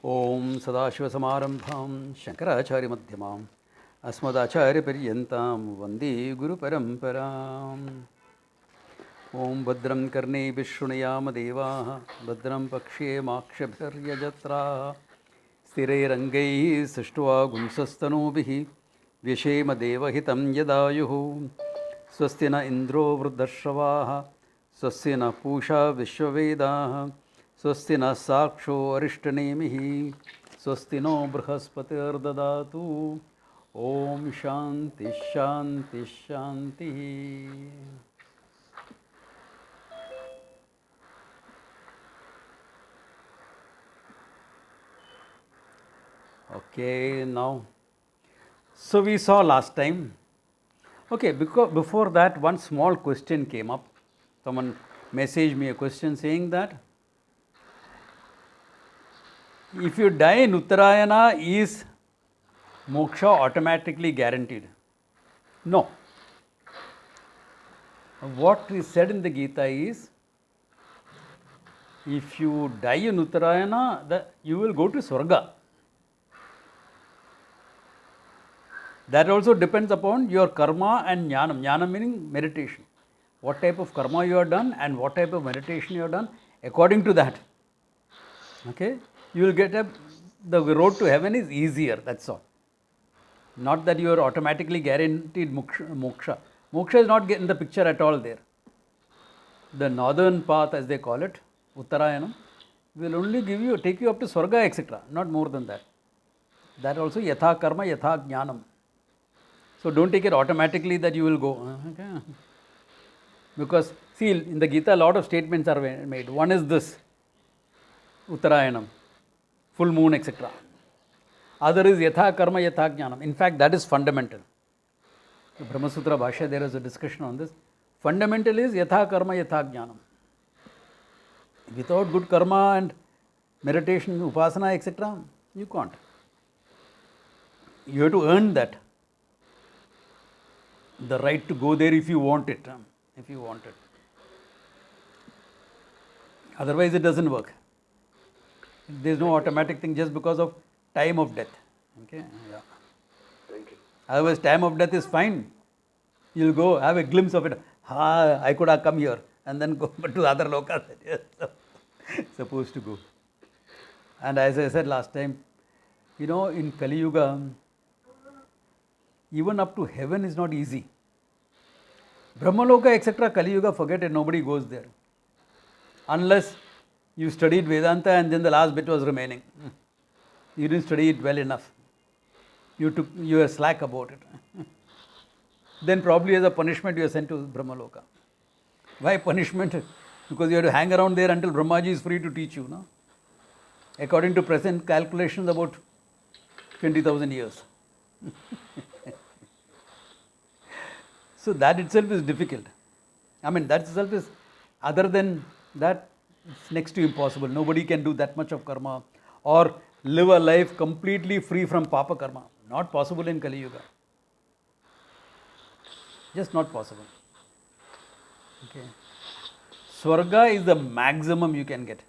ओम सदाशिवसमारंभां शंकराचार्यमध्यमाम् अस्मदाचार्यपर्यन्तां वन्दे गुरुपरम्पराम्। ओम भद्रं कर्णेभिः शृणुयाम देवाः भद्रं पक्ष्येमाक्षभिर्यजत्राः स्थिरैरङ्गैः सृष्ट्वा गुंसस्तनूभिः व्यशेम देवहितं यदायुः। स्वस्ति न इन्द्रो वृद्धश्रवाः स्वस्ति न पूषा विश्ववेदाः स्वस्ति न साक्षो अरिष्टनेमिः स्वस्ति no बृहस्पतिर्ददातु। Om Shanti Shanti Shanti. Okay, now, so we saw last time. Okay, because before that, one small question came up. Someone messaged me a question saying that if you die in Uttarayana, is moksha automatically guaranteed? No. What is said in the Gita is, if you die in Uttarayana, you will go to Swarga. That also depends upon your karma and jnanam. Jnanam meaning meditation. What type of karma you have done and what type of meditation you have done, according to that. Okay? You will get the road to heaven is easier, that's all. Not that you are automatically guaranteed moksha. Moksha is not in the picture at all there. The northern path, as they call it, Uttarayanam, will only take you up to Swarga, etc. Not more than that. That also yatha karma, yatha jnanam. So don't take it automatically that you will go. Okay. Because, see, in the Gita, a lot of statements are made. One is this, Uttarayanam, full moon, etc. Other is yatha karma, yatha jnanam. In fact, that is fundamental. The Brahma Sutra Bhashya, there is a discussion on this. Fundamental is yatha karma, yatha jnanam. Without good karma and meditation, upasana, etc., you can't. You have to earn that. The right to go there if you want it. If you want it. Otherwise, it doesn't work. There is no automatic thing just because of time of death. Okay? Yeah. Thank you. Otherwise, time of death is fine. You'll go have a glimpse of it. I could have come here and then go to the other lokas. Supposed to go. And as I said last time, in Kali Yuga, even up to heaven is not easy. Brahmaloka, etc., Kali Yuga, forget it, nobody goes there. Unless you studied Vedanta and then the last bit was remaining. You didn't study it well enough. You were slack about it. Then probably as a punishment you are sent to Brahmaloka. Why punishment? Because you have to hang around there until Brahmaji is free to teach you. No? According to present calculations, about 20,000 years. So that itself is difficult. That itself is, other than that, it's next to impossible. Nobody can do that much of karma or live a life completely free from papa karma. Not possible in Kali Yuga. Just not possible. Okay. Swarga is the maximum you can get.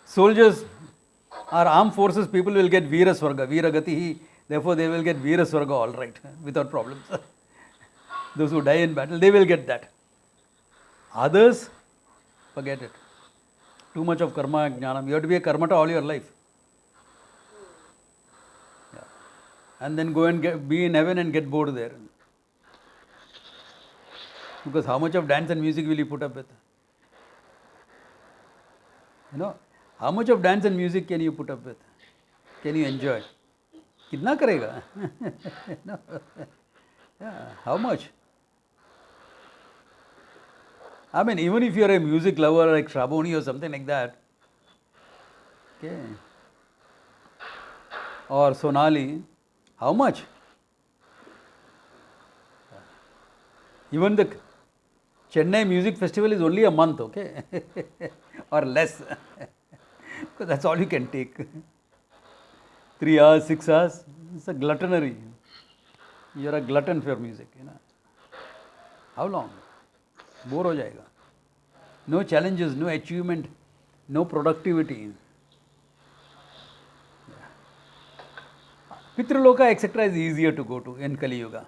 Soldiers or armed forces, people will get Veera Swarga, Veera Gatihi. Therefore, they will get Veera Swarga all right, without problems. Those who die in battle, they will get that. Others, forget it. Too much of karma, jnanam. You have to be a karmata all your life. Yeah. And then go and be in heaven and get bored there. Because how much of dance and music will you put up with? How much of dance and music can you put up with? Can you enjoy? Kitna karega? Yeah, how much? Even if you are a music lover like Shraboni or something like that, okay, or Sonali, how much? Even the Chennai Music Festival is only a month, okay, or less, because that's all you can take. 3 hours, 6 hours, it's a gluttonary. You are a glutton for music. How long? Bore ho jayega. No challenges, no achievement, no productivity. Pitraloka, etc. is easier to go to in Kali Yuga.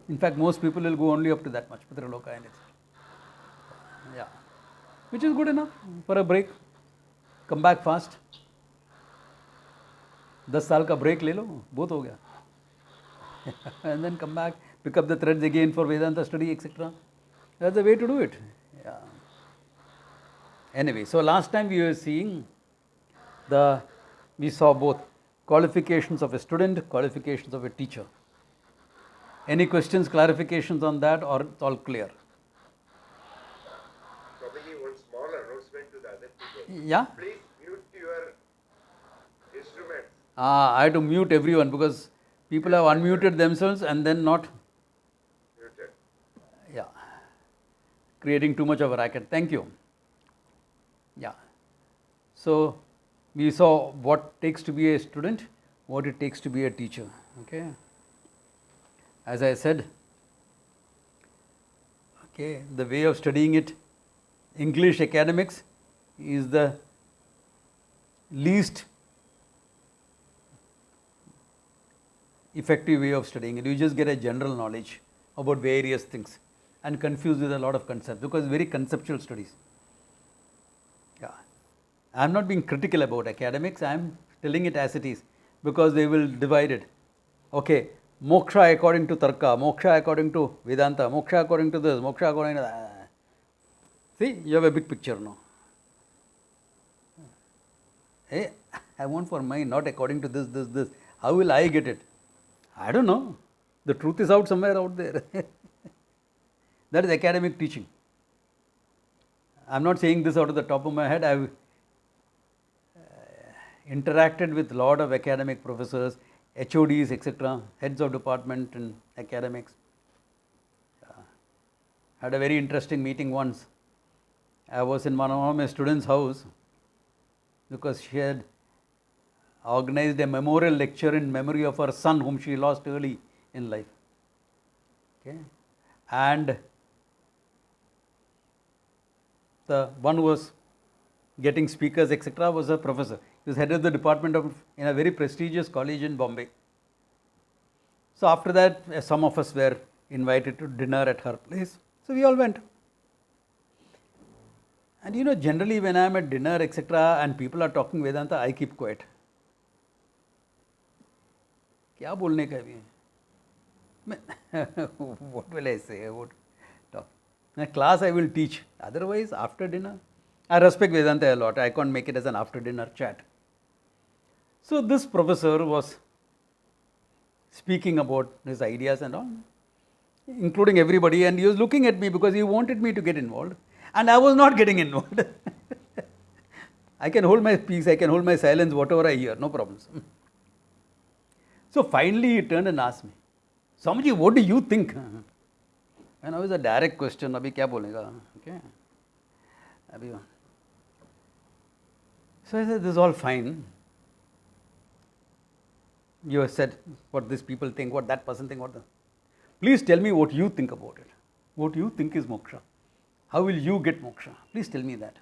In fact, most people will go only up to that much, Pitraloka and etc. Yeah. Which is good enough for a break. Come back fast. 10 साल का break ले लो, बहुत हो गया. And then come back, pick up the threads again for Vedanta study, etc. That's the way to do it. Yeah. Anyway, so last time we were seeing we saw both qualifications of a student, qualifications of a teacher. Any questions, clarifications on that, or it's all clear? Swamiji, one small announcement to the other people. Yeah? Please mute your instruments. I had to mute everyone because people have unmuted themselves and then not. Muted. Yeah. Creating too much of a racket. Thank you. Yeah. So, we saw what takes to be a student, what it takes to be a teacher. Okay. As I said, okay, the way of studying it, English academics is the least effective way of studying it. You just get a general knowledge about various things and confused with a lot of concepts because very conceptual studies. Yeah. I am not being critical about academics, I am telling it as it is because they will divide it. Okay, moksha according to Tarka, moksha according to Vedanta, moksha according to this, moksha according to that. See, you have a big picture now. Hey, I want for mine, not according to this. How will I get it? I don't know. The truth is out somewhere out there. That is academic teaching. I am not saying this out of the top of my head. I have interacted with a lot of academic professors, HODs, etc., heads of department and academics. Had a very interesting meeting once. I was in one of my students' house because she had organized a memorial lecture in memory of her son whom she lost early in life. Okay. And the one who was getting speakers, etc., was a professor. He was head of the department in a very prestigious college in Bombay. So after that, some of us were invited to dinner at her place. So we all went. And you know, generally when I am at dinner, etc., and people are talking Vedanta, I keep quiet. क्या बोलने का भी है? What will I say? What talk? In a class I will teach. Otherwise, after dinner, I respect Vedanta a lot. I can't make it as an after dinner chat. So this professor was speaking about his ideas and all, including everybody, and he was looking at me because he wanted me to get involved, and I was not getting involved. I can hold my peace, I can hold my silence, whatever I hear, no problems. So finally he turned and asked me, Swamiji, what do you think? And I was a direct question, abhi kya bolega? Okay. So I said, this is all fine. You have said what these people think, what that person think, Please tell me what you think about it. What you think is moksha. How will you get moksha? Please tell me that.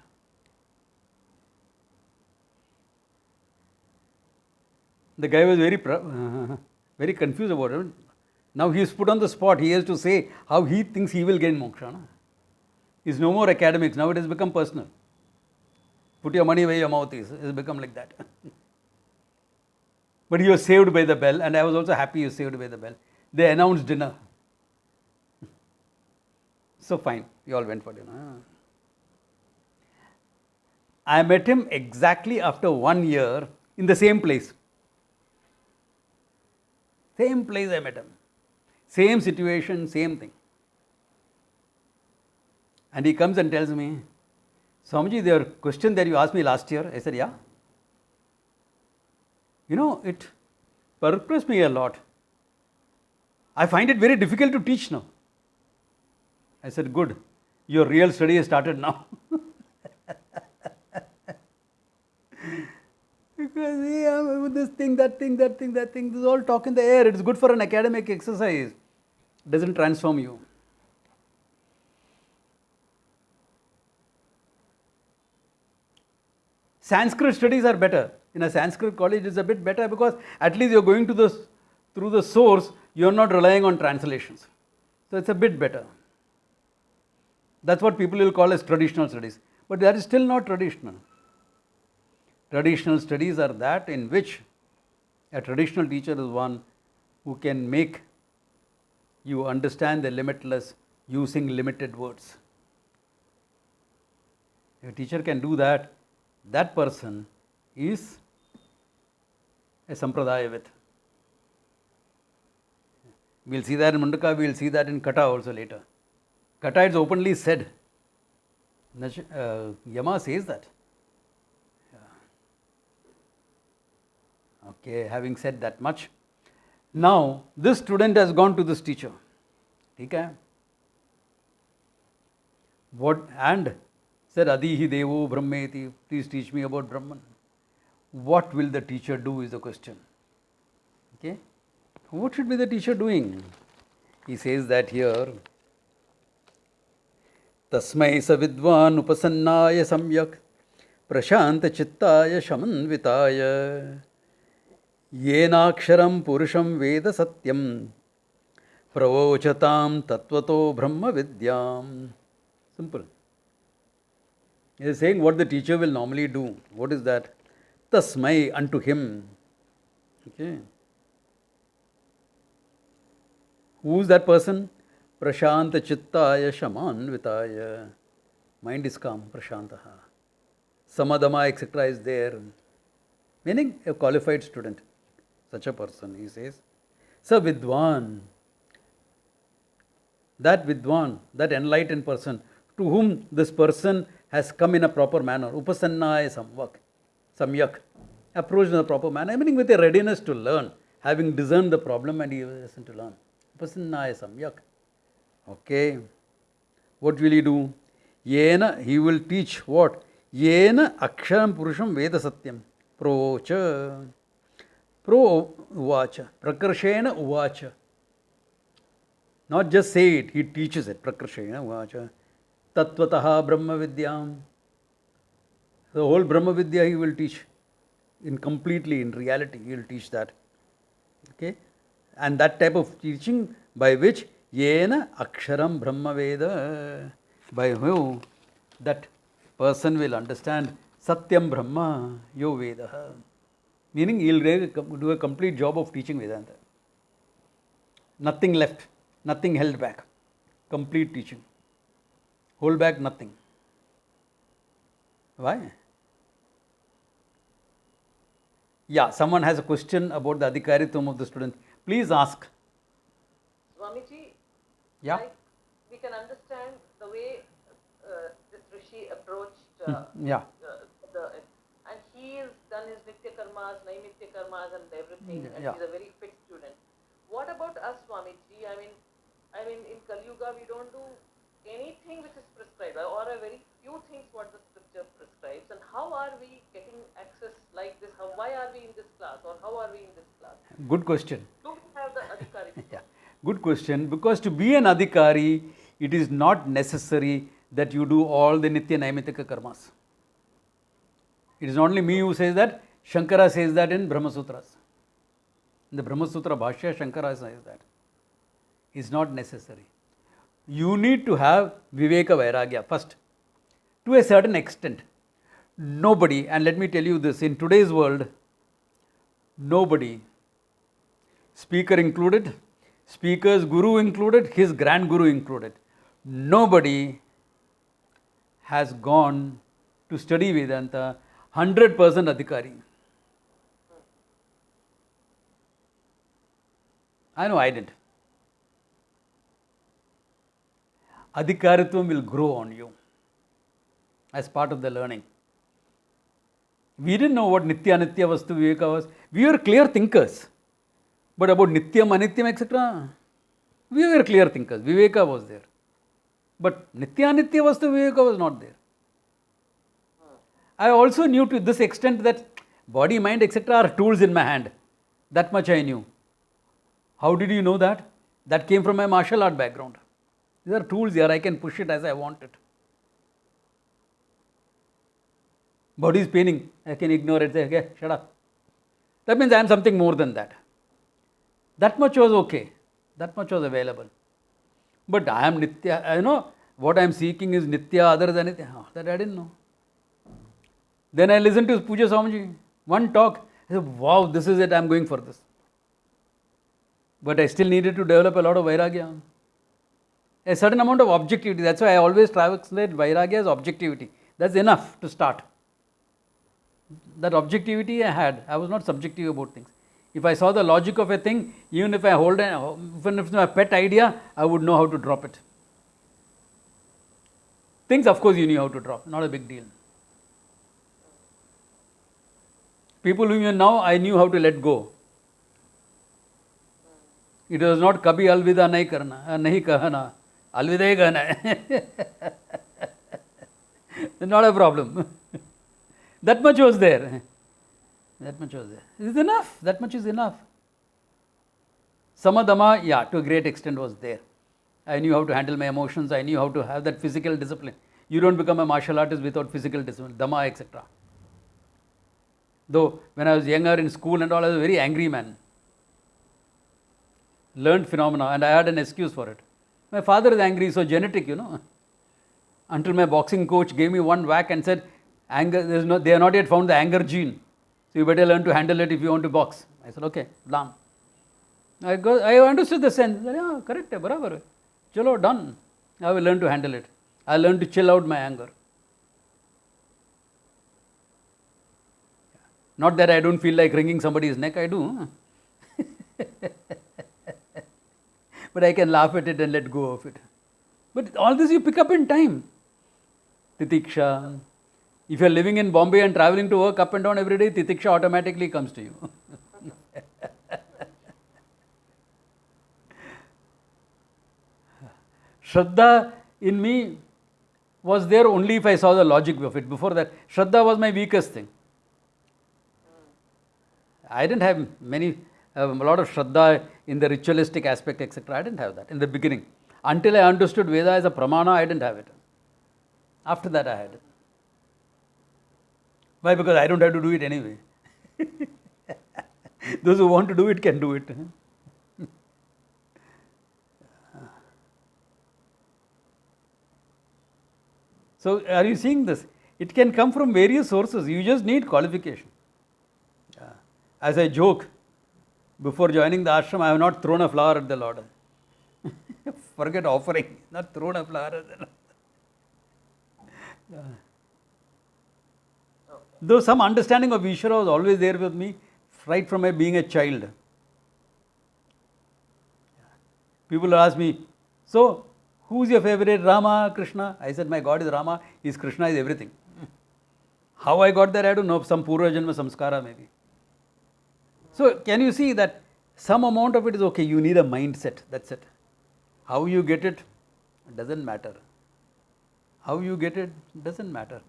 The guy was very confused about it. Now he is put on the spot. He has to say how he thinks he will gain moksha. No? It's no more academics. Now it has become personal. Put your money where your mouth is. It has become like that. But he was saved by the bell, and I was also happy he was saved by the bell. They announced dinner. So fine, we all went for dinner. I met him exactly after 1 year in the same place. Same place I met him. Same situation, same thing. And he comes and tells me, Swamiji, there was a question that you asked me last year. I said, yeah. You know, it perplexed me a lot. I find it very difficult to teach now. I said, good. Your real study has started now. Because yeah, this thing, that thing, this is all talk in the air. It's good for an academic exercise. It doesn't transform you. Sanskrit studies are better. In a Sanskrit college, it's a bit better because at least you're going to through the source, you're not relying on translations. So it's a bit better. That's what people will call as traditional studies. But that is still not traditional. Traditional studies are that in which a traditional teacher is one who can make you understand the limitless using limited words. If a teacher can do that, that person is a Sampradayavit. We'll see that in Mundaka, we'll see that in Kata also later. Kata is openly said. Yama says that. Okay, having said that much, now this student has gone to this teacher. Okay? What and said Adihi Devo Brahmeti, please teach me about Brahman. What will the teacher do is the question. Okay? What should be the teacher doing? He says that here. Tasmai sa vidvan upasannaya samyak prashanta chittaya shamanvitaya yenaksharam purusham veda satyam pravochatam tattvato brahma vidyam. Simple. He is saying what the teacher will normally do. What is that? Tasmai, unto him. Okay. Who is that person? Prashanta chittaya shamanvitaya. Mind is calm, prashantaha. Samadama, etc. is there. Meaning a qualified student. Such a person, he says. Sa vidwan. That vidwan, that enlightened person, to whom this person has come in a proper manner. Upasannaya samyak. Approached in a proper manner, meaning with a readiness to learn, having discerned the problem and he was to learn. Upasannaya samyak. Okay. What will he do? Yena, he will teach what? Yena aksharam purusham veda satyam. Procha. Pro uvacha. Prakarshena uvacha. Not just say it, he teaches it. Prakarshena uvacha. Tattvataha Brahmavidyam. The whole Brahmavidya he will teach in completely, in reality, he will teach that. Okay? And that type of teaching by which Yena Aksharam Brahmaveda, by whom that person will understand Satyam Brahma Yo Veda. Meaning he will do a complete job of teaching Vedanta. Nothing left, nothing held back. Complete teaching. Hold back nothing. Why? Yeah, someone has a question about the adhikaritum of the student. Please ask. Swamiji, Yeah. like we can understand the way this Rishi approached Yeah. and he has done his Nitya Karmas, Naimitya Karmas and everything, and Yeah. he's a very fit student. What about us, Swamiji? I mean, in Kali Yuga we don't do anything which is prescribed, or a very few things what the scripture prescribes. And how are we getting access like this? Why are we in this class, or how are we in this class? Good question. Do we have the adhikari? Yeah. Good question. Because to be an adhikari, it is not necessary that you do all the Nitya Naimittika karmas. It is not only me who says that. Shankara says that in Brahma Sutras. In the Brahma Sutra Bhashya, Shankara says that. It's not necessary. You need to have Viveka Vairagya first. To a certain extent. Nobody, and let me tell you this, in today's world, nobody, speaker included, speaker's guru included, his grand guru included, nobody has gone to study Vedanta 100% adhikari. I know I didn't. Adhikaritvam will grow on you as part of the learning. We didn't know what Nitya, Nitya, Vastu, Viveka was. We were clear thinkers. But about Nityam, Anityam, etc., we were clear thinkers. Viveka was there. But Nitya, Nitya, Vastu, Viveka was not there. I also knew to this extent that body, mind, etc. are tools in my hand. That much I knew. How did you know that? That came from my martial art background. These are tools here, I can push it as I want it. Body is paining. I can ignore it. Say, okay, shut up. That means I am something more than that. That much was okay. That much was available. But I am Nitya. What I am seeking is Nitya, other than Nitya. That I didn't know. Then I listened to Puja Swamiji. One talk. I said, wow, this is it. I am going for this. But I still needed to develop a lot of Vairagya. A certain amount of objectivity. That's why I always translate Vairagya as objectivity. That's enough to start. That objectivity I had. I was not subjective about things. If I saw the logic of a thing, even if even if it's my pet idea, I would know how to drop it. Things, of course, you knew how to drop. Not a big deal. People whom you know, I knew how to let go. It was not kabhi alvida nahi kahana. Alvida hi kahana. Not a problem. That much was there. That much was there. It is enough. That much is enough. Samadama, yeah, to a great extent was there. I knew how to handle my emotions. I knew how to have that physical discipline. You don't become a martial artist without physical discipline, Dhamma, etc. Though when I was younger in school and all, I was a very angry man. Learned phenomena, and I had an excuse for it. My father is angry, so genetic, Until my boxing coach gave me one whack and said, anger, they have not yet found the anger gene. So you better learn to handle it if you want to box. I said, okay, done. I understood the sense. Yeah, correct, barabar. Chalo, done. I will learn to handle it. I learned to chill out my anger. Not that I don't feel like wringing somebody's neck, I do. But I can laugh at it and let go of it. But all this you pick up in time. Titiksha. If you are living in Bombay and traveling to work up and down every day, Titiksha automatically comes to you. Shraddha in me was there only if I saw the logic of it. Before that, Shraddha was my weakest thing. I didn't have a lot of Shraddha in the ritualistic aspect, etc. I didn't have that in the beginning. Until I understood Veda as a pramana, I didn't have it. After that, I had it. Why? Because I don't have to do it anyway. Those who want to do it can do it. So, are you seeing this? It can come from various sources. You just need qualification. As I joke, before joining the ashram, I have not thrown a flower at the Lord. Forget offering, not thrown a flower at the Lord. Though some understanding of Ishvara was always there with me, right from my being a child. People ask me, so who's your favorite, Rama, Krishna? I said, my God is Rama, his Krishna is everything. How I got there, I don't know, some Purva Janma Samskara maybe. So, can you see that some amount of it is okay, you need a mindset, that's it. How you get it, doesn't matter. How you get it, doesn't matter.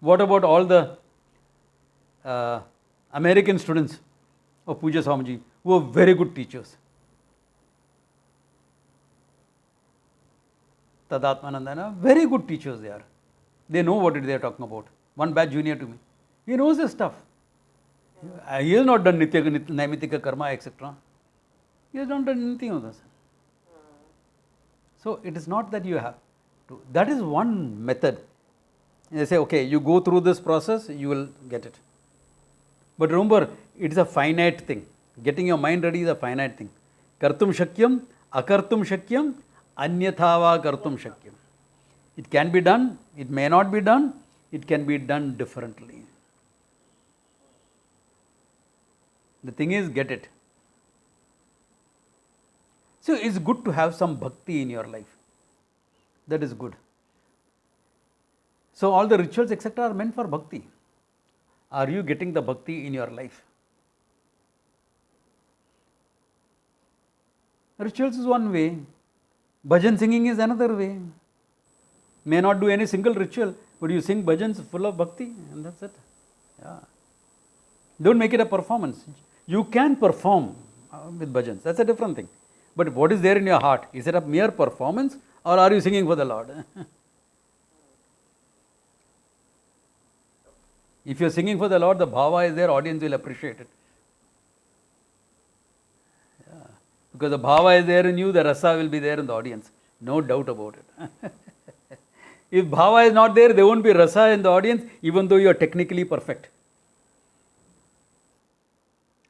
What about all the American students of Puja Swamiji who are very good teachers? Tadatmananda, very good teachers they are. They know what they are talking about. One batch junior to me. He knows his stuff. He has not done Naimittika Karma, etc. He has not done anything of this. So, it is not that you have to. That is one method. They say, okay, you go through this process, you will get it. But remember, it is a finite thing. Getting your mind ready is a finite thing. Kartum shakyam, akartum shakyam, anyathava kartum shakyam. It can be done, it may not be done, it can be done differently. The thing is, get it. So, it's good to have some bhakti in your life. That is good. So, all the rituals, etc., are meant for bhakti. Are you getting the bhakti in your life? Rituals is one way. Bhajan singing is another way. May not do any single ritual, but you sing bhajans full of bhakti, and that's it. Yeah. Don't make it a performance. You can perform with bhajans. That's a different thing. But what is there in your heart? Is it a mere performance, or are you singing for the Lord? If you're singing for the Lord, the bhava is there, audience will appreciate it. Yeah. Because the bhava is there in you, the rasa will be there in the audience. No doubt about it. If bhava is not there, there won't be rasa in the audience, even though you are technically perfect.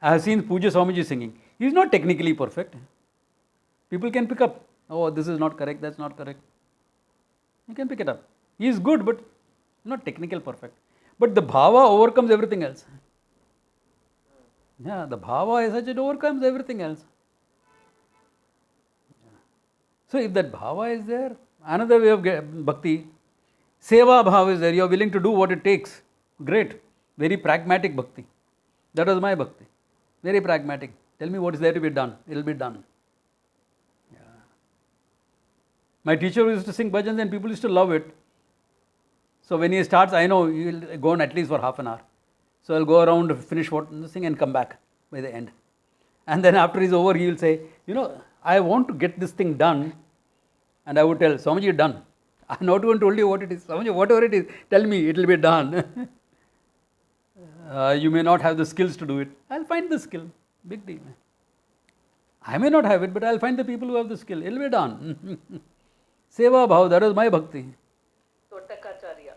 I have seen Puja Swamiji singing. He is not technically perfect. People can pick up, oh, this is not correct, that's not correct. You can pick it up. He is good, but not technical perfect. But the bhava overcomes everything else. Yeah, the bhava is such, it overcomes everything else. So if that bhava is there, another way of bhakti, seva bhava is there, you are willing to do what it takes. Great. Very pragmatic bhakti. That was my bhakti. Very pragmatic. Tell me what is there to be done. It will be done. Yeah. My teacher used to sing bhajans and people used to love it. So when he starts, I know he will go on at least for half an hour. So I'll go around, finish what thing and come back by the end. And then after he's over, he will say, I want to get this thing done. And I would tell, Swamiji, you're done. I'm not even told you what it is. Swamiji, whatever it is, tell me, it will be done. You may not have the skills to do it. I'll find the skill. Big deal. I may not have it, but I'll find the people who have the skill. It will be done. Seva bhav, that was my bhakti. Totakacharya.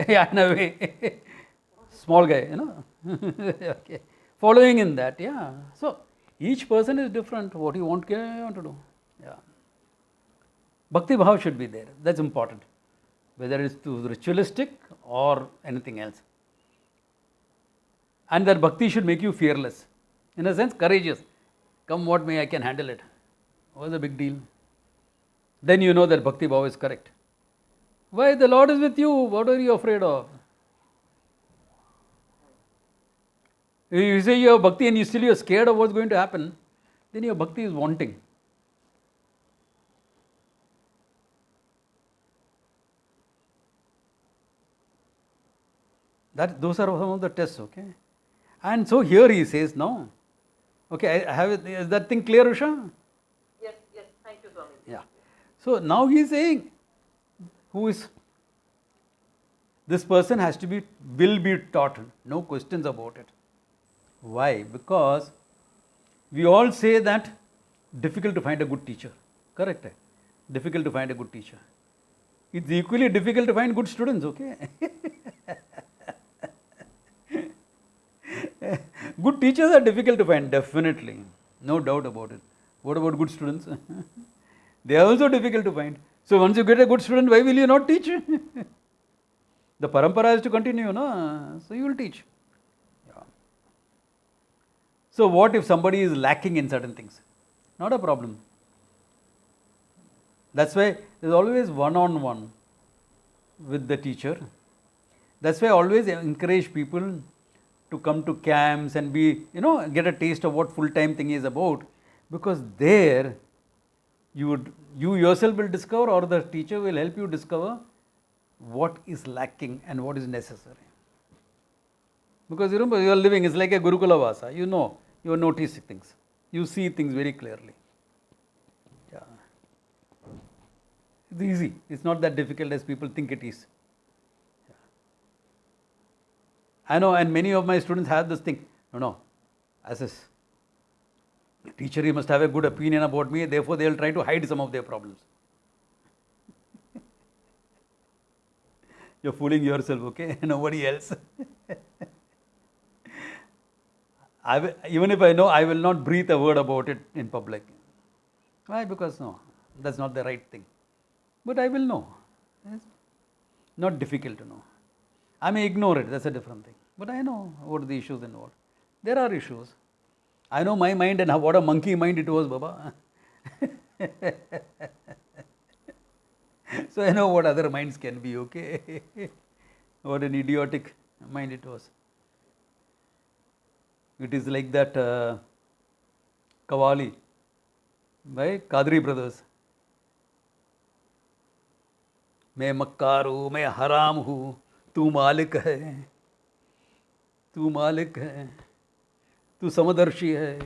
Yeah, in a way. Small guy, Okay. Following in that, yeah. So, each person is different. What you want to do. Yeah. Bhakti bhav should be there. That's important. Whether it's ritualistic or anything else. And that bhakti should make you fearless. In a sense, courageous. Come what may, I can handle it. What's the big deal? Then you know that bhakti bhav is correct. Why? The Lord is with you. What are you afraid of? If you say you have bhakti and you are scared of what's going to happen, then your bhakti is wanting. Those are some of the tests, okay? And so here he says, no. Okay, I have it. Is that thing clear, Usha? Yes, thank you, Swami. Yeah. So now he is saying, this person will be taught, no questions about it. Why? Because we all say that difficult to find a good teacher. Correct? Difficult to find a good teacher. It's equally difficult to find good students, okay? Good teachers are difficult to find, definitely. No doubt about it. What about good students? They are also difficult to find. So once you get a good student, why will you not teach? The parampara has to continue, no? So you will teach. Yeah. So what if somebody is lacking in certain things? Not a problem. That's why there's always one-on-one with the teacher. That's why I always encourage people to come to camps and get a taste of what full-time thing is about, because there you yourself will discover, or the teacher will help you discover what is lacking and what is necessary. Because remember, you are living, it's like a Gurukula Vasa. You are noticing things. You see things very clearly. Yeah. It's easy. It's not that difficult as people think it is. I know, and many of my students have this thing. No, as a teacher, he must have a good opinion about me, therefore they will try to hide some of their problems. You're fooling yourself, okay? Nobody else. Even if I know, I will not breathe a word about it in public. Why? Because no, that's not the right thing. But I will know. It's not difficult to know. I may ignore it, that's a different thing. But I know what are the issues involved. There are issues. I know my mind and what a monkey mind it was, Baba. So I know what other minds can be, okay? What an idiotic mind it was. It is like that Kavali by Kadri brothers. मैं मक्कार हूँ, मैं हराम हूँ, तू मालिक है, तू मालिक है, तू समदर्शी है,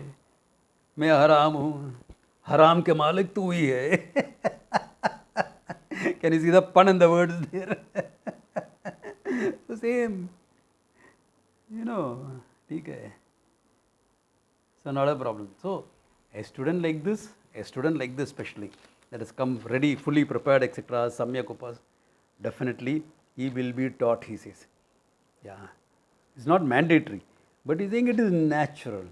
मैं हराम हूँ, हराम के मालिक तू ही है. Can you see the pun and the words there? The same. You know, okay. So not a problem. So a student like this especially, that has come ready, fully prepared, etc., Samyak Upas, definitely he will be taught, he says. Yeah. It's not mandatory, but he's saying it is natural.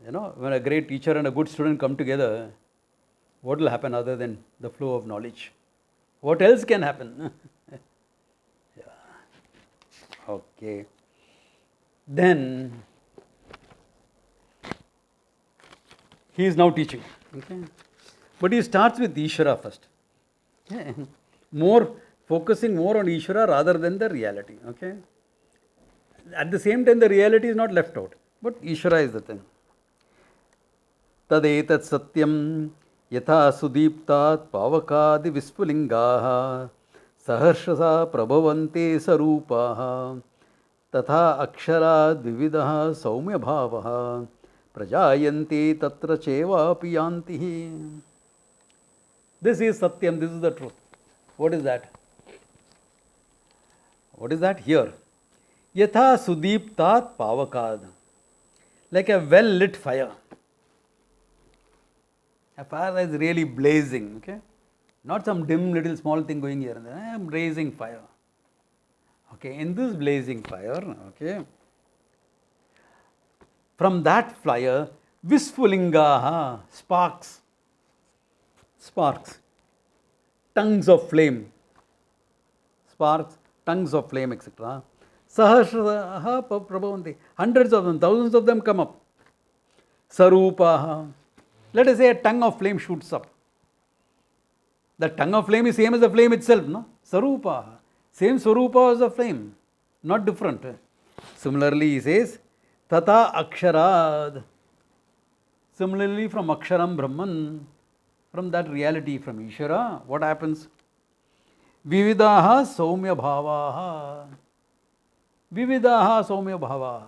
You know, when a great teacher and a good student come together, what will happen other than the flow of knowledge? What else can happen? Yeah. Okay. Then he is now teaching. Okay. But he starts with Ishvara first. Okay. Focusing more on Ishvara rather than the reality. Okay. At the same time, the reality is not left out, but Ishvara is the thing. Tadetat satyam yatha sudiptat pavakadi vispulingaha saharshasa prabhavante sarupaha tatha aksharat vividaha saumya bhavaha prajayanti tatra cheva piyantihi. This is satyam, this is the truth. What is that? What is that here? Yatha sudiptat pavakad. Like a well lit fire. A fire that is really blazing, okay? Not some dim little small thing going here and there. I am raising fire. Okay, in this blazing fire, okay, from that fire, vispulingaha, sparks, tongues of flame, etc. Sahasraha prabhavanti. Hundreds of them, thousands of them come up. Sarupaha. Let us say a tongue of flame shoots up. The tongue of flame is same as the flame itself, no? Sarupaha. Same Swarupa as the flame, not different. Similarly, he says, Tata Aksharad. Similarly, from Aksharam Brahman, from that reality, from Ishvara, what happens? Vividaha Saumya Bhavaha. Vividaha Saumya Bhavaha.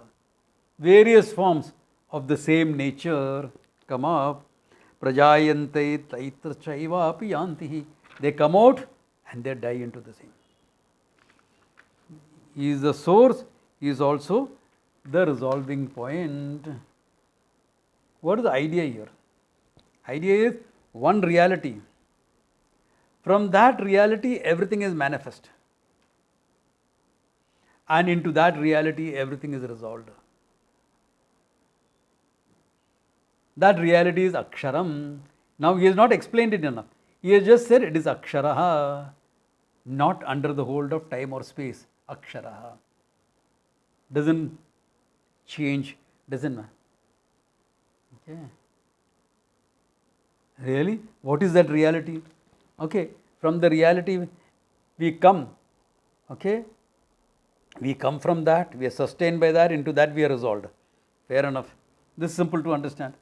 Various forms of the same nature come up. Prajayante taitra chaiva api yantihi. They come out and they die into the same. He is the source, he is also the resolving point. What is the idea here? Idea is one reality. From that reality, everything is manifest. And into that reality, everything is resolved. That reality is Aksharam. Now he has not explained it enough. He has just said it is Aksharaha, not under the hold of time or space. Aksharaha. Doesn't change, doesn't matter. Okay. Really? What is that reality? Okay. From the reality we come. Okay. We come from that, we are sustained by that, into that we are resolved. Fair enough. This is simple to understand.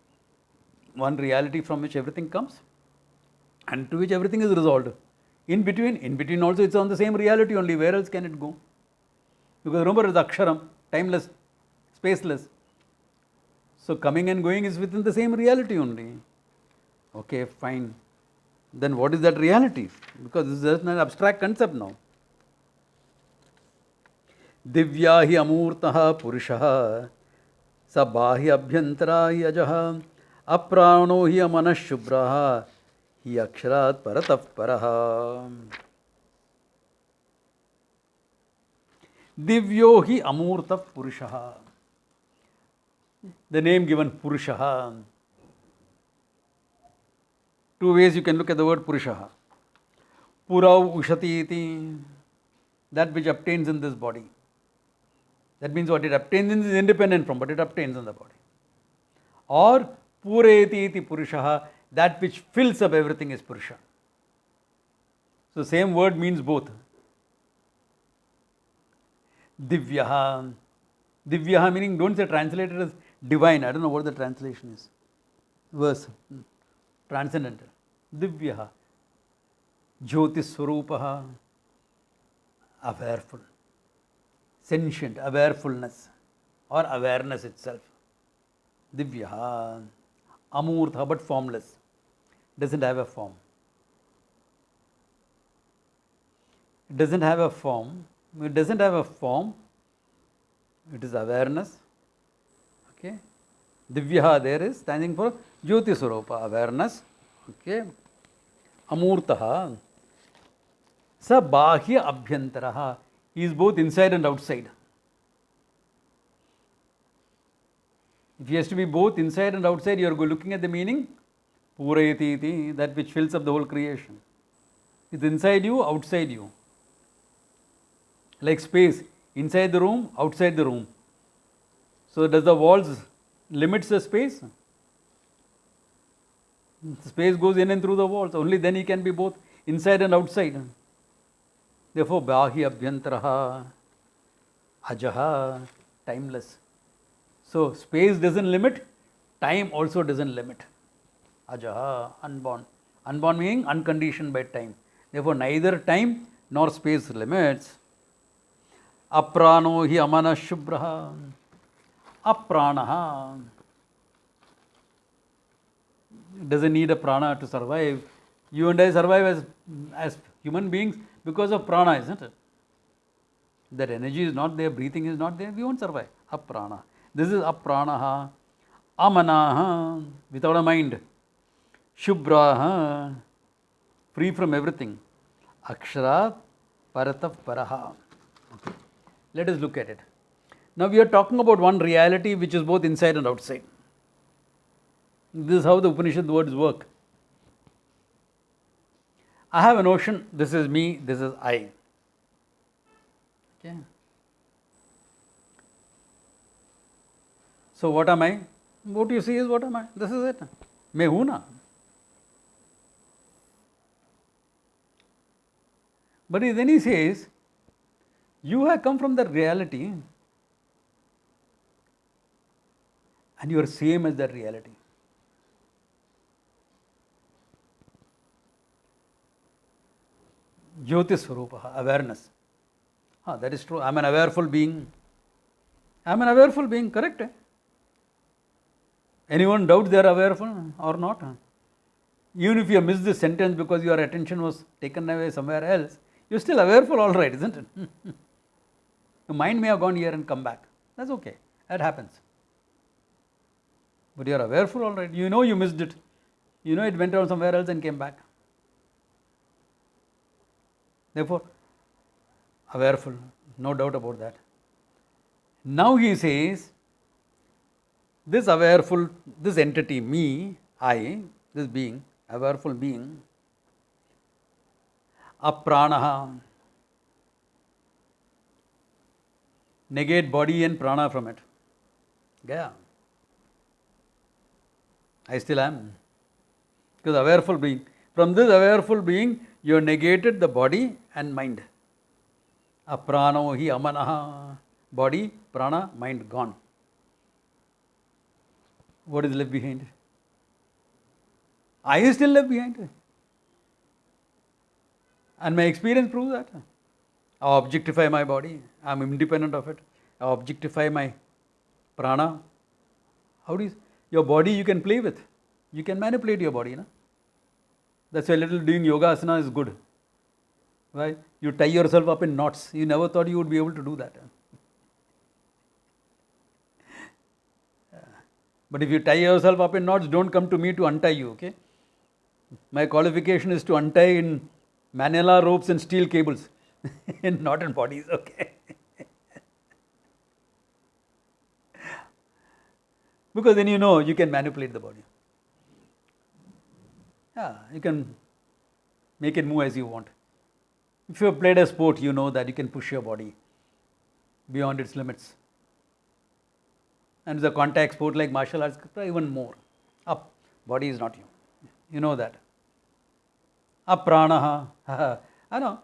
One reality from which everything comes and to which everything is resolved. In between also it's on the same reality only. Where else can it go? Because remember, it's Aksharam, timeless, spaceless. So coming and going is within the same reality only. Okay, fine. Then what is that reality? Because this is just an abstract concept now. Divya hi amurtaha purushaha sa bahya abhyantara yajaha aprano hi amanashubhraha hi aksharat paratah paraha. Divyo hi amurta purushaha. The name given Purushaha. Two ways you can look at the word Purushaha. Purav ushati iti, that which obtains in this body. That means what it obtains in is independent from, but it obtains in the body. Or Pureti iti Purushaha, that which fills up everything is Purusha. So same word means both. Divyaha. Divyaha meaning, don't say translated as divine. I don't know what the translation is. Verse. Transcendental. Divyaha. Jyotis Swarupaha. Awareful. Sentient, awarefulness or awareness itself. Divyaha. Amurtha, but formless. Doesn't have a form. It doesn't have a form. It doesn't have a form. It is awareness. Okay. Divyaha there is standing for Jyoti Swarupa, awareness. Okay. Amurtaha. Sa Bahya Abhyantaraha. He is both inside and outside. If he has to be both inside and outside, you are looking at the meaning Purayati iti, that which fills up the whole creation. It's inside you, outside you. Like space, inside the room, outside the room. So does the walls limits the space? The space goes in and through the walls. Only then he can be both inside and outside. Therefore, Bahya Abhyantaraha, Ajaha, timeless. So space doesn't limit, time also doesn't limit. Ajaha, unborn. Unborn meaning unconditioned by time. Therefore, neither time nor space limits. Aprano hi amana shubhraha. Apranaha. Doesn't need a prana to survive. You and I survive as human beings because of prana, isn't it? That energy is not there, breathing is not there, we won't survive. Aprana. This is apranaha. Amanaha, without a mind. Shubhraha, free from everything. Akshara paratav paraha. Okay. Let us look at it. Now we are talking about one reality which is both inside and outside. This is how the Upanishad words work. I have a notion, this is me, this is I. Okay. So what am I? What you see is what am I? This is it. Main hu na. But then he says, you have come from that reality and you are same as that reality. Jyoti Swarupa, awareness. That is true. I am an awareful being. I am an awareful being, correct? Anyone doubt they are awareful or not? Even if you have missed this sentence because your attention was taken away somewhere else, you are still awareful, all right, isn't it? Your mind may have gone here and come back. That's okay. That happens. But you are awareful, all right. You know you missed it. You know it went on somewhere else and came back. Therefore, awareful, no doubt about that. Now he says, this awareful, this entity, me, I, this being, awareful being, apranaha, negate body and prana from it. Yeah. I still am. Because awareful being. From this awareful being, you have negated the body and mind. Aprano hi amanaha. Body, prana, mind gone. What is left behind? I is still left behind. And my experience proves that. I objectify my body. I am independent of it. I objectify my prana. How do you? Your body you can play with. You can manipulate your body. No? That's why little doing yoga asana is good. Why? You tie yourself up in knots. You never thought you would be able to do that. But if you tie yourself up in knots, don't come to me to untie you, okay? My qualification is to untie in manila ropes and steel cables, not in bodies, okay? Because then you know you can manipulate the body. Yeah, you can make it move as you want. If you have played a sport, you know that you can push your body beyond its limits. And it's a contact sport like martial arts, even more. Up, body is not you. You know that. Up pranaha. I know.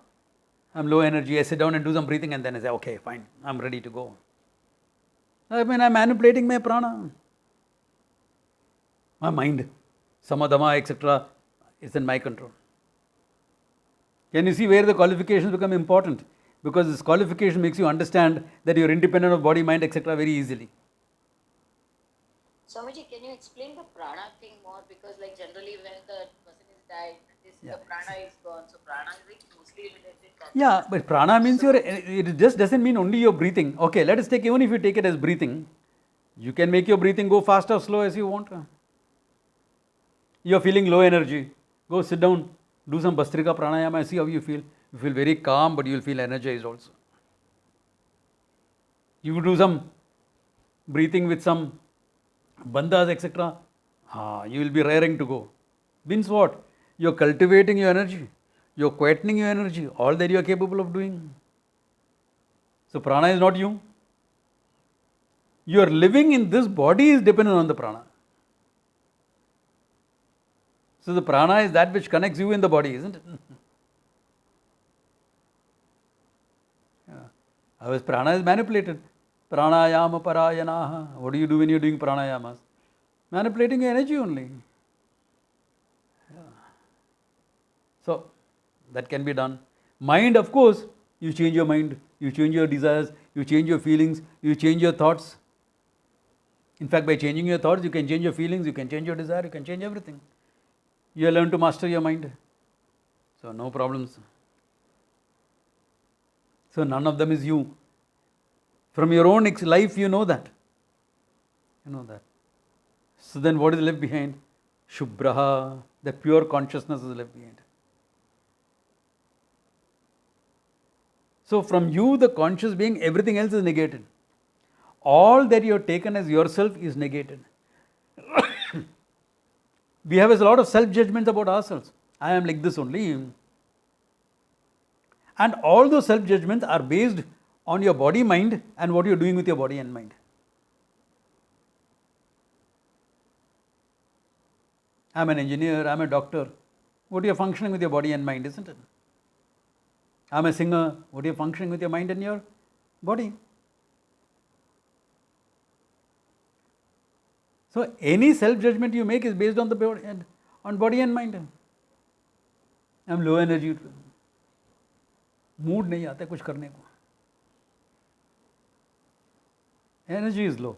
I'm low energy. I sit down and do some breathing and then I say, okay, fine, I'm ready to go. I mean, I'm manipulating my prana. My mind, samadama, etc. is in my control. Can you see where the qualifications become important? Because this qualification makes you understand that you're independent of body, mind, etc. very easily. Swamiji, can you explain the prana thing more? Because like generally when the person is died, they Yeah. the prana is gone. So prana is like closely related. Yeah, but prana means it just doesn't mean only your breathing. Okay, let us take, even if you take it as breathing, you can make your breathing go fast or slow as you want. You are feeling low energy, go sit down, do some Bastrika pranayama and see how you feel. You feel very calm, but you will feel energized also. You do some breathing with some bandhas, etc. You will be raring to go. Means what? You are cultivating your energy. You are quietening your energy. All that you are capable of doing. So prana is not you. Your living in this body is dependent on the prana. So the prana is that which connects you in the body, isn't it? How is prana is manipulated? Pranayama parayanaha. What do you do when you're doing pranayamas? Manipulating your energy only. So that can be done. Mind, of course, you change your mind, you change your desires, you change your feelings, you change your thoughts. In fact, by changing your thoughts, you can change your feelings, you can change your desire, you can change everything. You learn to master your mind. So no problems. So none of them is you. From your own life, you know that. You know that. So then what is left behind? Shubhraha, the pure consciousness is left behind. So from you, the conscious being, everything else is negated. All that you have taken as yourself is negated. We have a lot of self-judgments about ourselves. I am like this only. And all those self-judgments are based on your body, mind, and what you are doing with your body and mind. I am an engineer, I am a doctor. What are you functioning with your body and mind, isn't it? I am a singer. What are you functioning with your mind and your body? So any self-judgment you make is based on the body and on body and mind. I am low energy. Mood नहीं आता कुछ करने को. Energy is low.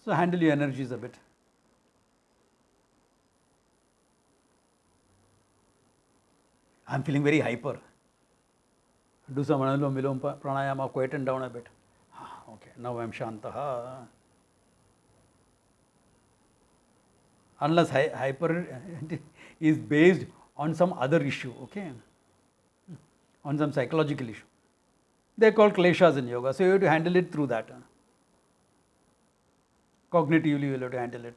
So handle your energies a bit. I am feeling very hyper. Do some anulom vilom pranayama, quieten down a bit. Okay, now I am shantaha. Unless hyper is based on some other issue, okay, on some psychological issue. They are called kleshas in yoga, so you have to handle it through that. Cognitively you will have to handle it.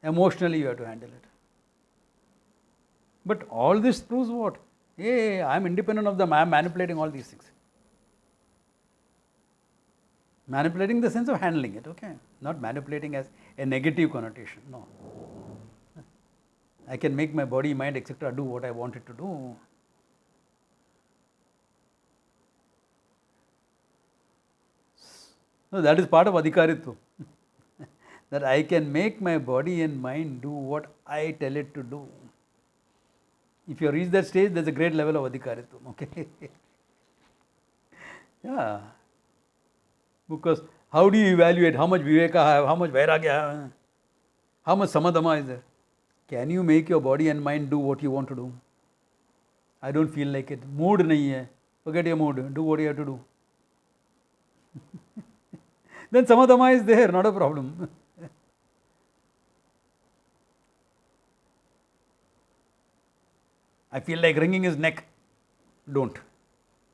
Emotionally you have to handle it. But all this proves what? Hey, I am independent of them, I am manipulating all these things. Manipulating the sense of handling it, okay? Not manipulating as a negative connotation, no. I can make my body, mind, etc. do what I want it to do. No, that is part of adhikaritva. That I can make my body and mind do what I tell it to do. If you reach that stage, there is a great level of adhikaritva, okay? Yeah. Because how do you evaluate how much viveka I have, how much vairagya I have, how much samadhama is there? Can you make your body and mind do what you want to do? I don't feel like it. Mood nahi hai. Forget your mood. Do what you have to do. Then samadhama is there, not a problem. I feel like wringing his neck. Don't.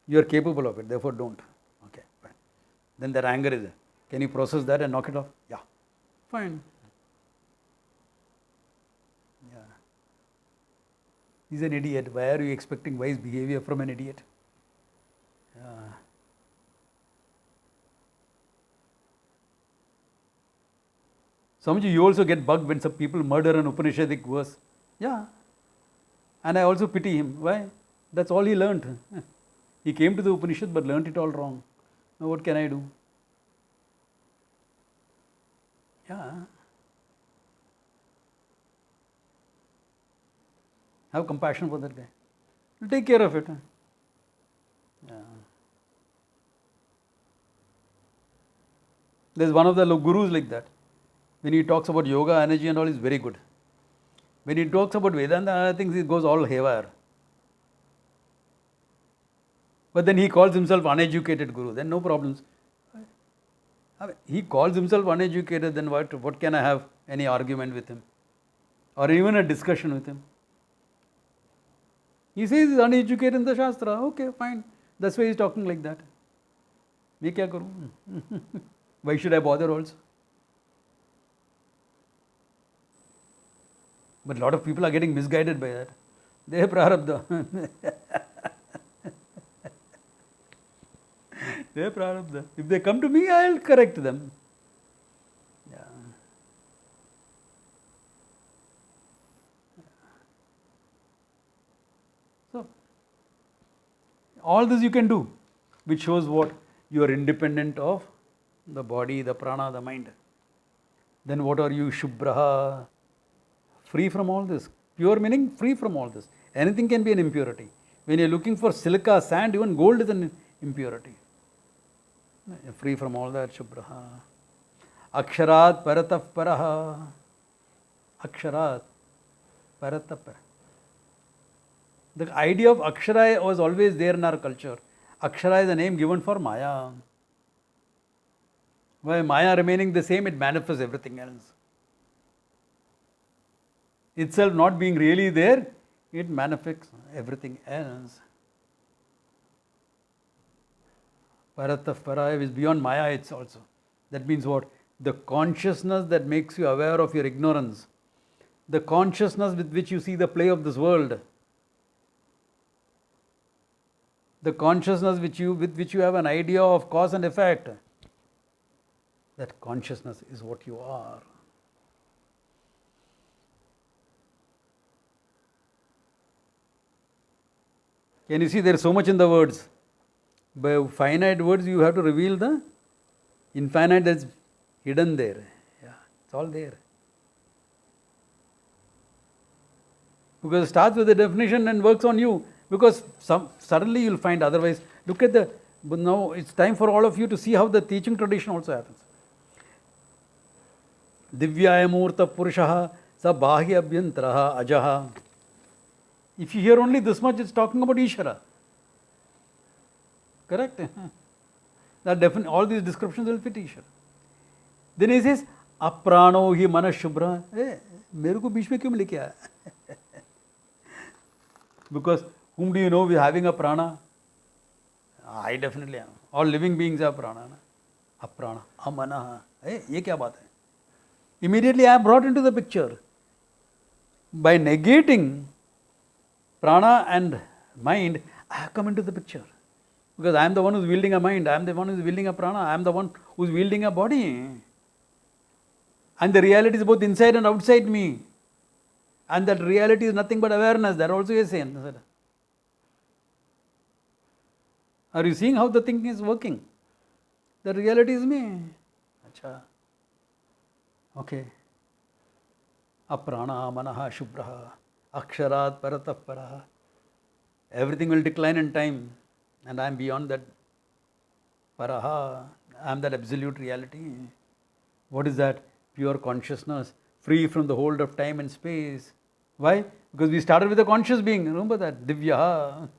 You are capable of it, therefore don't. Okay, fine. Then that anger is there. Can you process that and knock it off? Yeah. Fine. Yeah. He's an idiot. Why are you expecting wise behavior from an idiot? Yeah. Swamiji, you also get bugged when some people murder an Upanishadic verse. Yeah. And I also pity him. Why? That's all he learnt. He came to the Upanishad but learnt it all wrong. Now what can I do? Yeah. Have compassion for that guy. You'll take care of it. Yeah. There's one of the gurus like that. When he talks about yoga, energy and all, is very good. When he talks about Vedanta and other things, it goes all haywire. But then he calls himself uneducated guru, then no problems. I mean, he calls himself uneducated, then what can I have any argument with him? Or even a discussion with him? He says he's uneducated in the Shastra. Okay, fine. That's why he's talking like that. मैं क्या करूं? Why should I bother also? But a lot of people are getting misguided by that. They have prarabdha. They have prarabdha. If they come to me, I'll correct them. Yeah. So, all this you can do, which shows what? You are independent of the body, the prana, the mind. Then what are you? Shubhraha. Free from all this. Pure meaning free from all this. Anything can be an impurity. When you are looking for silica, sand, even gold is an impurity. Free from all that. Shubhraha. Aksharat paratah paraha. Aksharat paratah paraha. The idea of Akshara was always there in our culture. Akshara is a name given for Maya. By Maya remaining the same, it manifests everything else. Itself not being really there, it manifests everything else. Paratah para is beyond Maya, it's also. That means what? The consciousness that makes you aware of your ignorance. The consciousness with which you see the play of this world. The consciousness with which you have an idea of cause and effect. That consciousness is what you are. Can you see there is so much in the words? By finite words you have to reveal the infinite that's hidden there. Yeah, it's all there. Because it starts with the definition and works on you. Because suddenly you'll find otherwise. Look at now it's time for all of you to see how the teaching tradition also happens. Divyaya Murta Purushaha Sa Bahya Abhyantaraha Ajaha. If you hear only this much, it's talking about Ishvara. Correct? That all these descriptions will fit Ishvara. Then he says, Aprano hi mana shubhra. मेरे को बीच में क्यों लेके आया? Because whom do you know is having a prana? I definitely am. All living beings have prana. Aprana, amana. ये क्या बात है? Immediately I am brought into the picture. By negating prana and mind, I have come into the picture. Because I am the one who is wielding a mind, I am the one who is wielding a prana, I am the one who is wielding a body. And the reality is both inside and outside me. And that reality is nothing but awareness. That also is saying. Are you seeing how the thinking is working? The reality is me. Achha. Okay. Aprana, manaha, shubhraha, aksharat, paratah paraha. Everything will decline in time. And I am beyond that paraha. I am that absolute reality. What is that? Pure consciousness, free from the hold of time and space. Why? Because we started with a conscious being. Remember that? Divya.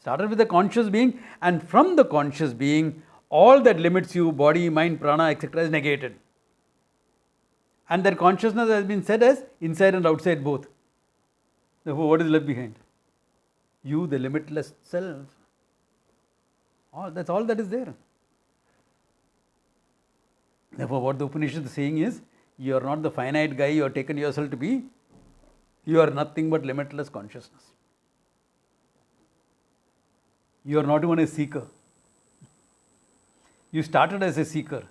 Started with a conscious being, and from the conscious being, all that limits you, body, mind, prana, etc., is negated. And that consciousness has been said as inside and outside both. Therefore, what is left behind? You, the limitless self. That's all that is there. Therefore, what the Upanishad is saying is, you are not the finite guy you have taken yourself to be. You are nothing but limitless consciousness. You are not even a seeker. You started as a seeker.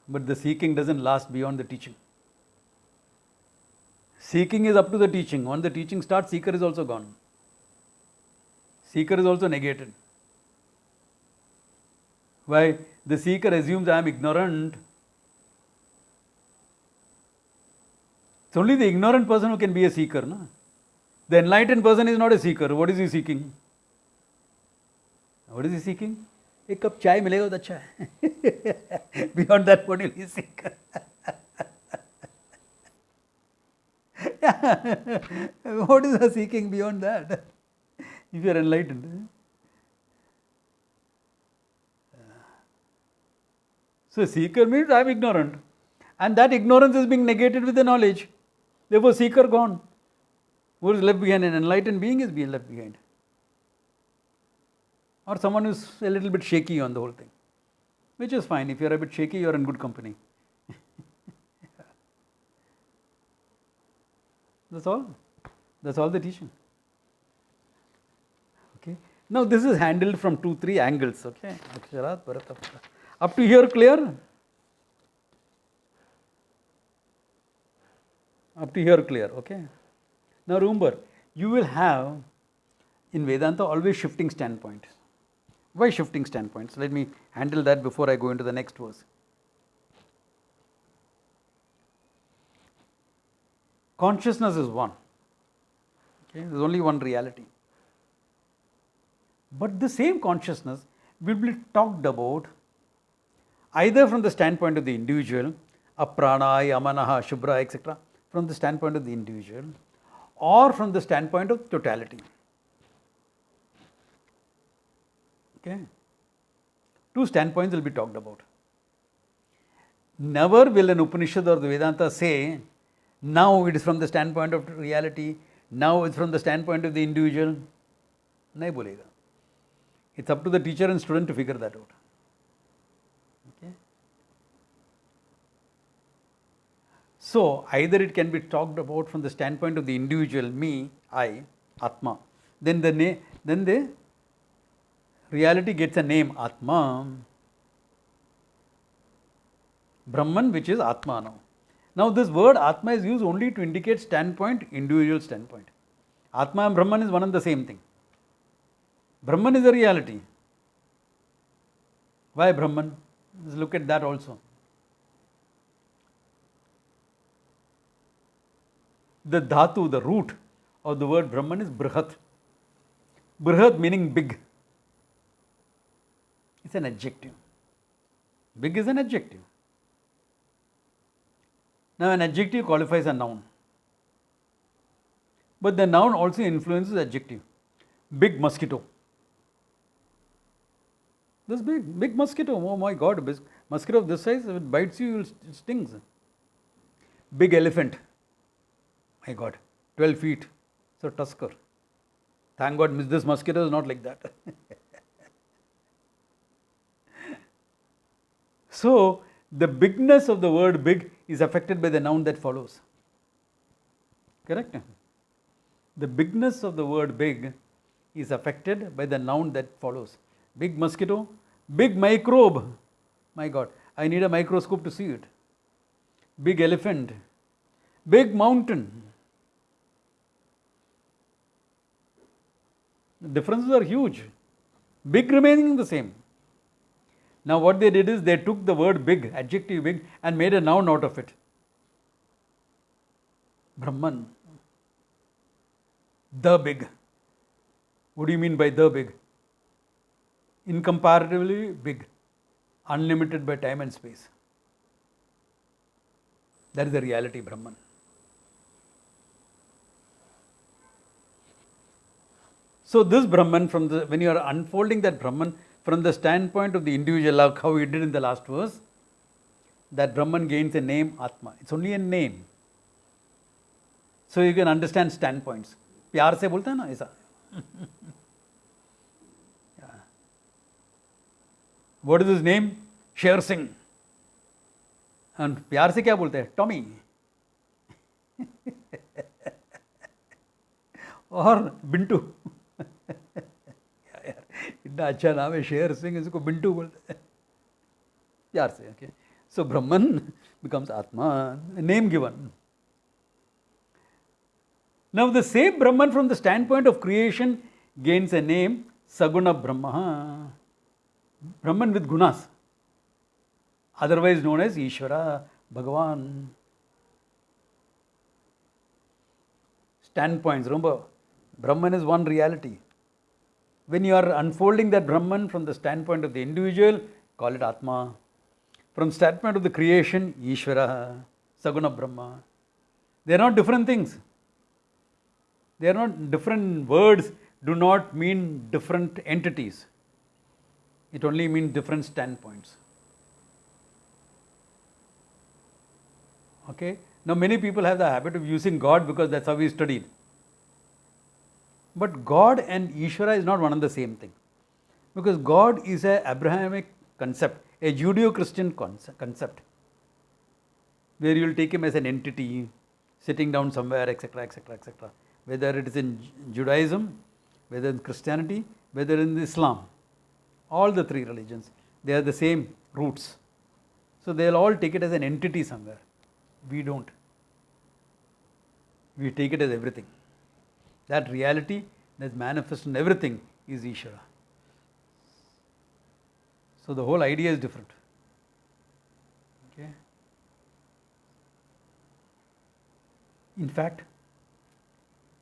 But the seeking doesn't last beyond the teaching. Seeking is up to the teaching. Once the teaching starts, seeker is also gone. Seeker is also negated. Why? The seeker assumes I am ignorant. It's only the ignorant person who can be a seeker. No? The enlightened person is not a seeker. What is he seeking? What is he seeking? एक cup चाय मिलेगा तो अच्छा है. Beyond that, what will he seek? What is the seeking beyond that? If you are enlightened. So seeker means I am ignorant. And that ignorance is being negated with the knowledge. Therefore, seeker gone. Who is left behind? An enlightened being is being left behind. Or someone who is a little bit shaky on the whole thing. Which is fine. If you are a bit shaky, you are in good company. That's all. That's all the teaching. Okay. Now this is handled from 2-3 angles. Okay. Up to here clear? Up to here clear. Okay. Now remember, you will have in Vedanta always shifting standpoints. Why shifting standpoints? Let me handle that before I go into the next verse. Consciousness is one. Okay, there is only one reality. But the same consciousness will be talked about either from the standpoint of the individual, apranaya, amanaha, shubra, etc., from the standpoint of the individual, or from the standpoint of totality. Okay. Two standpoints will be talked about. Never will an Upanishad or the Vedanta say, now it is from the standpoint of reality, now it's from the standpoint of the individual. Nahi bolega. It's up to the teacher and student to figure that out. Okay. So either it can be talked about from the standpoint of the individual, me, I, Atma. Then the reality gets a name, Atma. Brahman, which is Atma now. Now this word Atma is used only to indicate standpoint, individual standpoint. Atma and Brahman is one and the same thing. Brahman is a reality. Why Brahman? Let's look at that also. The dhatu, the root of the word Brahman is Brihat. Brihat meaning big. It's an adjective. Big is an adjective. Now an adjective qualifies a noun. But the noun also influences adjective. Big mosquito. This big mosquito. Oh my God, mosquito of this size, if it bites you, it stings. Big elephant. My God, 12 feet. So tusker. Thank God this mosquito is not like that. So the bigness of the word big is affected by the noun that follows. Correct? The bigness of the word big is affected by the noun that follows. Big mosquito, big microbe. My God, I need a microscope to see it. Big elephant, big mountain. The differences are huge. Big remaining the same. Now what they did is they took the word big, adjective big, and made a noun out of it. Brahman. The big. What do you mean by the big? Incomparably big. Unlimited by time and space. That is the reality, Brahman. So this Brahman, when you are unfolding that Brahman from the standpoint of the individual, like how we did in the last verse, that Brahman gains a name, Atma. It's only a name. So you can understand standpoints. प्यार से बोलते हैं ना ऐसा. What is his name? Sher Singh. And प्यार से क्या बोलते हैं? Tommy. और बिंटू. इतना अच्छा नाम है शेर सिंह, इसको बिंटू बोलते हैं प्यार से. Okay. So Brahman becomes Atma, a name given. Now the same Brahman from the standpoint of creation gains a name, Saguna Brahma. Brahman with gunas, otherwise known as Ishvara, Bhagavan. Standpoints, remember, Brahman is one reality. When you are unfolding that Brahman from the standpoint of the individual, call it Atma. From standpoint of the creation, Ishvara, Saguna Brahma. They are not different things. They are not different words, do not mean different entities. It only means different standpoints. Okay? Now many people have the habit of using God because that's how we studied. But God and Ishvara is not one and the same thing. Because God is an Abrahamic concept, a Judeo-Christian concept, where you will take him as an entity, sitting down somewhere, etc., etc., etc. Whether it is in Judaism, whether in Christianity, whether in Islam. All the three religions, they are the same roots. So they will all take it as an entity somewhere. We don't. We take it as everything. That reality that is manifest in everything is Ishvara. So the whole idea is different. Okay. In fact,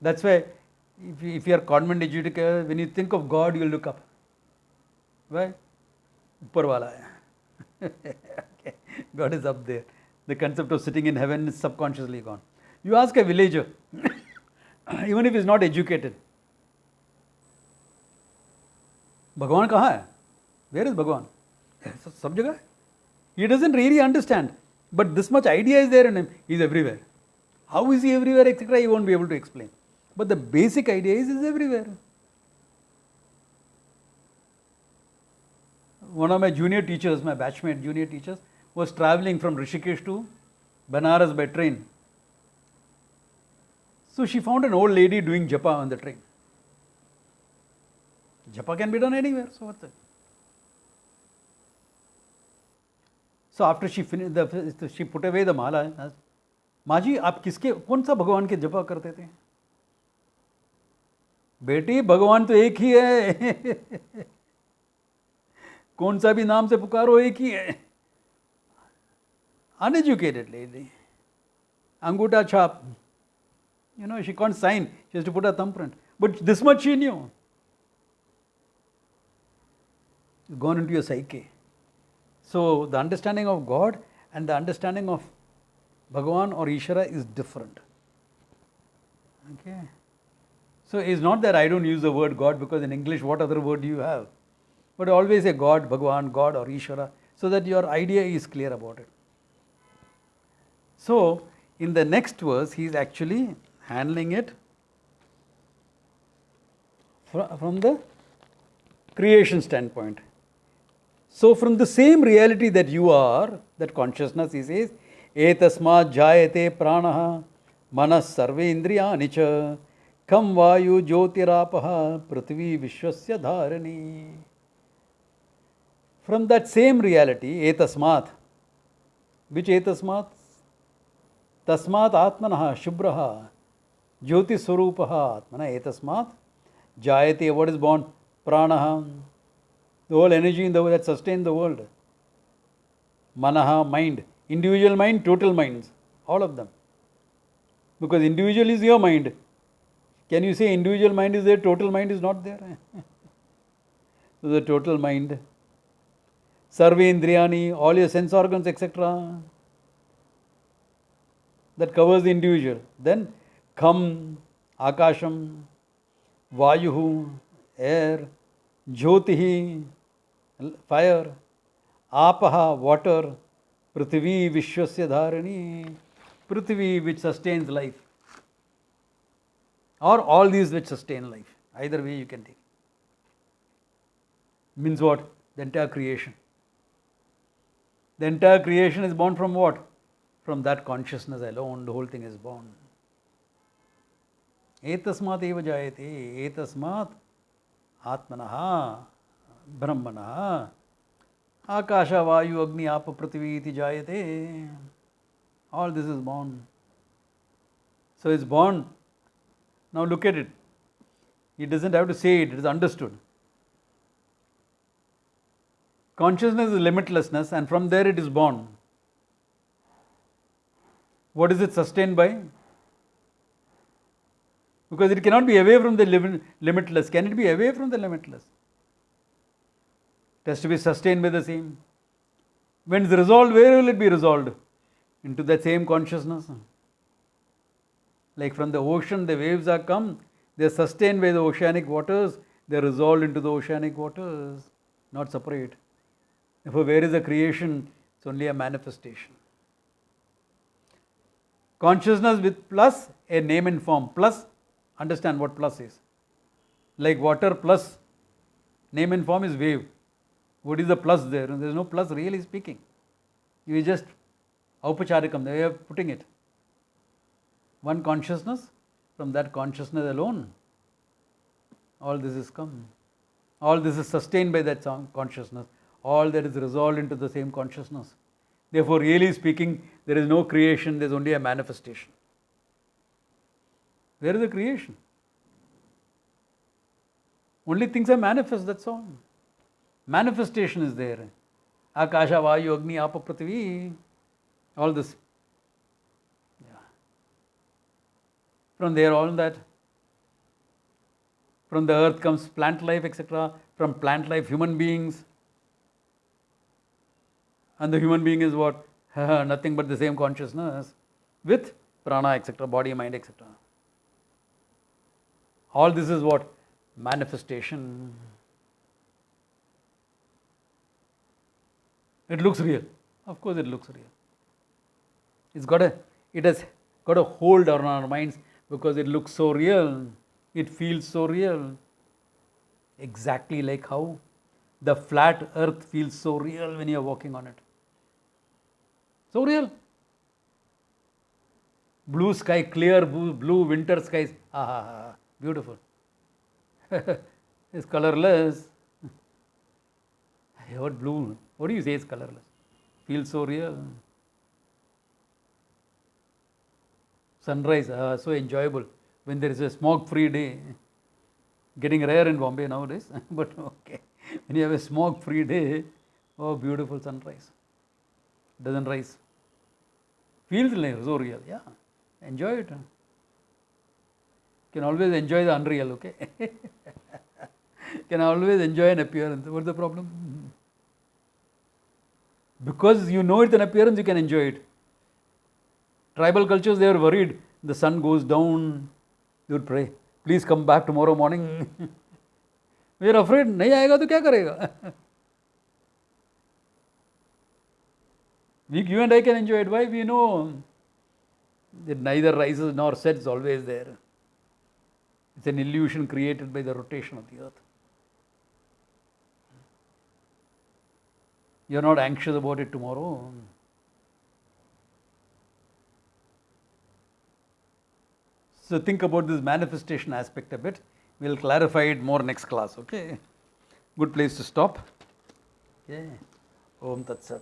that's why if you are convent educated, when you think of God, you will look up. Why? Uppar wala hai. Okay. God is up there. The concept of sitting in heaven is subconsciously gone. You ask a villager, even if he is not educated, Bhagwan kahan hai? Where is Bhagwan? Sab jagah hai. He doesn't really understand, but this much idea is there in him. He is everywhere. How is he everywhere, etc., he won't be able to explain. But the basic idea is everywhere. One of my junior teachers, my batchmate junior teachers, was traveling from Rishikesh to Banaras by train. So she found an old lady doing japa on the train. Japa can be done anywhere, so what's it? So after she finished, she put away the mala. Asked, Maji, आप किसके कौन सा भगवान के जपा करते थे? बेटी भगवान तो एक ही है. कौन सा भी नाम से पुकारो एक ही है. Uneducated lady. Anguta chap. You know, she can't sign. She has to put a thumbprint. But this much she knew. Gone into your psyche. So the understanding of God and the understanding of Bhagavan or Ishvara is different. Okay. So it's not that I don't use the word God, because in English what other word do you have? But always say God, Bhagavan, God or Ishvara, so that your idea is clear about it. So in the next verse he is actually handling it from the creation standpoint. So from the same reality that you are, that consciousness, he says, etasmat jayate pranaha manas sarvendriyani cha kam vayu jyotirapaha prithvi vishwasya dharani. From that same reality, etasmat, which etasmat? Tasmat atmanaha shubhraha jyoti swarupaha atmana etasmat jayate, what is born? Pranaha, the whole energy in the world that sustains the world. Manaha, mind. Individual mind, total minds. All of them. Because individual is your mind. Can you say individual mind is there, total mind is not there? So the total mind. Sarvendriyani, all your sense organs, etc. That covers the individual. Then Kham, Akasham, Vayuhu, air, Jyotihi, fire, Apaha, water, Prithvi, Vishwasya Dharani, Prithvi which sustains life. Or all these which sustain life. Either way you can take. Means what? The entire creation. The entire creation is born from what? From that consciousness alone, the whole thing is born. Etasmat eva jayate, etasmat atmanaha, brahmanaha, akasha vayu agni apa prithvi iti jayate. All this is born. So it's born. Now look at it. He doesn't have to say it, it is understood. Consciousness is limitlessness, and from there it is born. What is it sustained by? Because it cannot be away from the limitless. Can it be away from the limitless? It has to be sustained by the same. When it's resolved, where will it be resolved? Into that same consciousness. Like from the ocean, the waves are come, They are sustained by the oceanic waters, they are resolved into the oceanic waters, not separate. Therefore, where is the creation? It's only a manifestation. Consciousness with plus a name and form. Plus, understand what plus is. Like water plus name and form is wave. What is the plus there? There is no plus really speaking. You just aupacharikam, the way of putting it. One consciousness, from that consciousness alone, all this is come. All this is sustained by that consciousness. All that is resolved into the same consciousness. Therefore, really speaking, there is no creation, there is only a manifestation. Where is the creation? Only things are manifest, that's all. Manifestation is there. Akasha, Vayu, Agni, Apa, Prithvi, all this. Yeah. From there, all that. From the earth comes plant life, etc. From plant life, human beings. And the human being is what? Nothing but the same consciousness with prana, etc., body, mind, etc. All this is what? Manifestation. It looks real. Of course, it looks real. It has got a hold on our minds because it looks so real. It feels so real. Exactly like how the flat earth feels so real when you are walking on it. So real. Blue sky, clear blue winter skies. Ah, beautiful. It's colorless. What blue? What do you say is colorless? Feels so real. Sunrise, so enjoyable when there is a smoke-free day. Getting rare in Bombay nowadays, but okay. When you have a smoke-free day, oh, beautiful sunrise. Doesn't rise. Feels like so real, yeah. Enjoy it. Can always enjoy the unreal, okay? Can always enjoy an appearance. What's the problem? Because you know it's an appearance, you can enjoy it. Tribal cultures, they are worried. The sun goes down, they would pray, please come back tomorrow morning. We are afraid, nahi aayega to kya karega? You and I can enjoy it. Why? We know that neither rises nor sets, always there. It's an illusion created by the rotation of the earth. You are not anxious about it tomorrow. So think about this manifestation aspect a bit. We will clarify it more next class, okay? Good place to stop. Okay. Om Tat Sat.